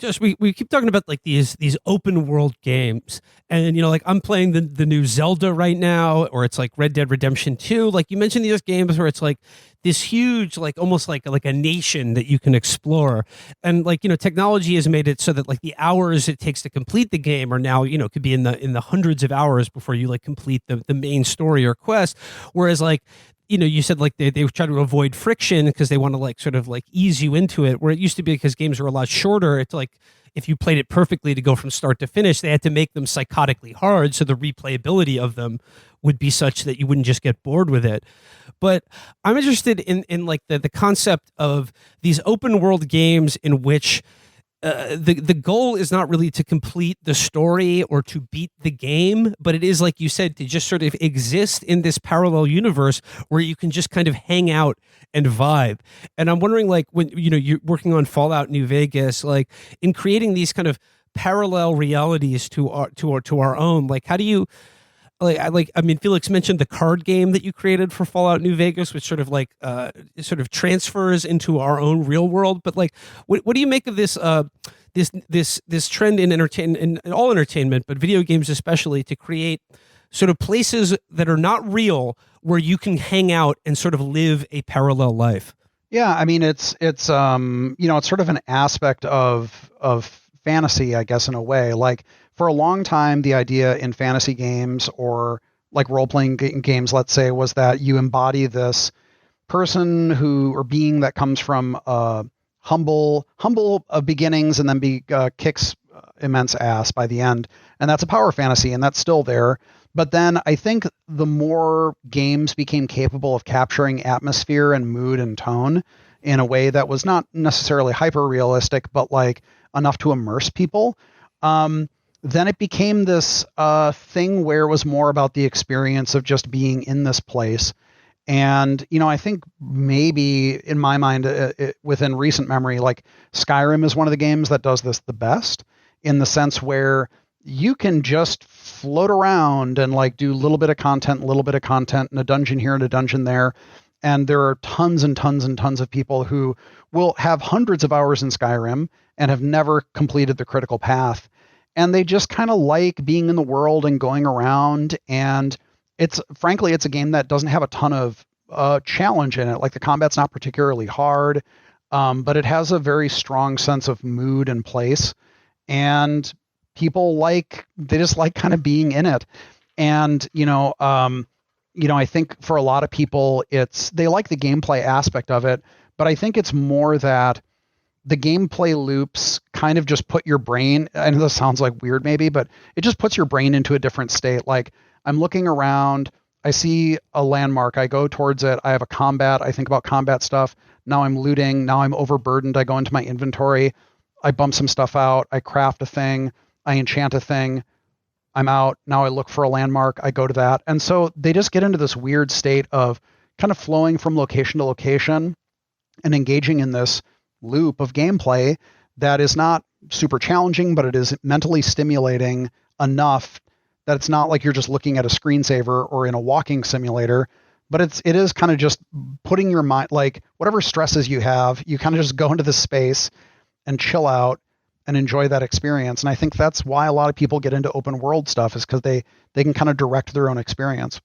just we keep talking about like these open world games, and like I'm playing the new Zelda right now, or it's like Red Dead Redemption 2. Like you mentioned these games where it's like this huge, like almost like a nation that you can explore, and like technology has made it so that like the hours it takes to complete the game are now could be in the hundreds of hours before you like complete the main story or quest, whereas like you said like they try to avoid friction because they want to like sort of like ease you into it, where it used to be because games were a lot shorter. It's like if you played it perfectly to go from start to finish, they had to make them psychotically hard so the replayability of them would be such that you wouldn't just get bored with it. But I'm interested in like the concept of these open world games in which the goal is not really to complete the story or to beat the game, but it is, like you said, to just sort of exist in this parallel universe where you can just kind of hang out and vibe. And I'm wondering, like, when you're working on Fallout New Vegas, like in creating these kind of parallel realities to our own, like how do you I mean, Felix mentioned the card game that you created for Fallout New Vegas, which sort of like sort of transfers into our own real world. But like, what do you make of this this trend in in all entertainment, but video games especially, to create sort of places that are not real where you can hang out and sort of live a parallel life? Yeah, I mean it's it's sort of an aspect of fantasy, I guess, in a way. Like for a long time, the idea in fantasy games or like role-playing games, let's say, was that you embody this person who or being that comes from humble beginnings and then kicks immense ass by the end, and that's a power fantasy, and that's still there. But then I think the more games became capable of capturing atmosphere and mood and tone in a way that was not necessarily hyper realistic, but like enough to immerse people, then it became this thing where it was more about the experience of just being in this place. And, I think maybe in my mind, within recent memory, like Skyrim is one of the games that does this the best, in the sense where you can just float around and like do a little bit of content, in a dungeon here and a dungeon there. And there are tons and tons and tons of people who will have hundreds of hours in Skyrim and have never completed the critical path. And they just kind of like being in the world and going around. And frankly, it's a game that doesn't have a ton of challenge in it. Like the combat's not particularly hard, but it has a very strong sense of mood and place. And people they just like kind of being in it. And, I think for a lot of people, they like the gameplay aspect of it, but I think it's more that the gameplay loops kind of just put your brain, I know this sounds like weird maybe, but it just puts your brain into a different state. Like I'm looking around, I see a landmark, I go towards it, I have a combat, I think about combat stuff. Now I'm looting, now I'm overburdened, I go into my inventory, I bump some stuff out, I craft a thing, I enchant a thing, I'm out, now I look for a landmark, I go to that. And so they just get into this weird state of kind of flowing from location to location and engaging in this loop of gameplay that is not super challenging, but it is mentally stimulating enough that it's not like you're just looking at a screensaver or in a walking simulator, but it is kind of just putting your mind, like whatever stresses you have, you kind of just go into this space and chill out and enjoy that experience. And I think that's why a lot of people get into open world stuff, is because they can kind of direct their own experience.